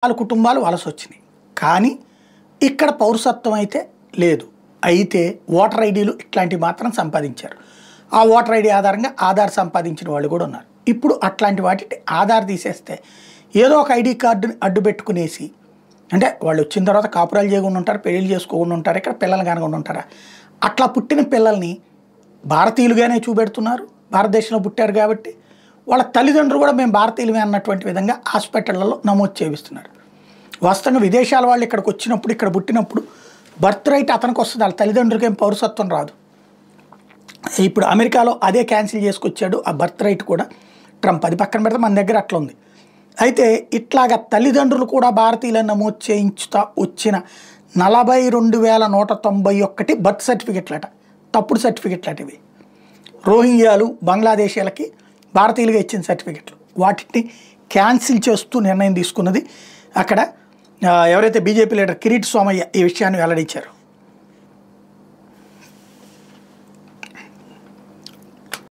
వాళ్ళ కుటుంబాలు వలసొచ్చినాయి. కానీ ఇక్కడ పౌరసత్వం అయితే లేదు. అయితే ఓటర్ ఐడీలు ఇట్లాంటివి మాత్రం సంపాదించారు. ఆ ఓటర్ ఐడీ ఆధారంగా ఆధార్ సంపాదించిన వాళ్ళు కూడా ఉన్నారు. ఇప్పుడు అట్లాంటి వాటి ఆధార్ తీసేస్తే ఏదో ఒక ఐడి కార్డుని అడ్డు పెట్టుకునేసి, అంటే వాళ్ళు వచ్చిన తర్వాత కాపురాలు చేయకుండా ఉంటారు, పెళ్ళిళ్ళు చేసుకోకుండా ఉంటారు, ఇక్కడ పిల్లలు కనకుండా ఉంటారా? అట్లా పుట్టిన పిల్లల్ని భారతీయులుగానే చూపెడుతున్నారు. భారతదేశంలో పుట్టారు కాబట్టి వాళ్ళ తల్లిదండ్రులు కూడా మేము భారతీయులమే అన్నటువంటి విధంగా హాస్పిటళ్లలో నమోదు చేయిస్తున్నారు. వాస్తవంగా విదేశాల వాళ్ళు ఇక్కడికి వచ్చినప్పుడు, ఇక్కడ పుట్టినప్పుడు బర్త్ రైట్ అతనికి వస్తుంది, వాళ్ళ తల్లిదండ్రులకి ఏం పౌరసత్వం రాదు. ఇప్పుడు అమెరికాలో అదే క్యాన్సిల్ చేసుకొచ్చాడు ఆ బర్త్ రైట్ కూడా ట్రంప్. అది పక్కన పెడితే మన దగ్గర అట్లా ఉంది. అయితే ఇట్లాగా తల్లిదండ్రులు కూడా భారతీయులను నమోదు చేయించుతా వచ్చిన 42,191 బర్త్ సర్టిఫికెట్లట, తప్పుడు సర్టిఫికెట్లట ఇవి. రోహింగ్యాలు, బంగ్లాదేశీలకి భారతీయులుగా ఇచ్చిన సర్టిఫికెట్లు, వాటిని క్యాన్సిల్ చేస్తూ నిర్ణయం తీసుకున్నది అక్కడ ఎవరైతే బీజేపీ లీడర్ కిరీట్ సోమయ్య ఈ విషయాన్ని వెల్లడించారు.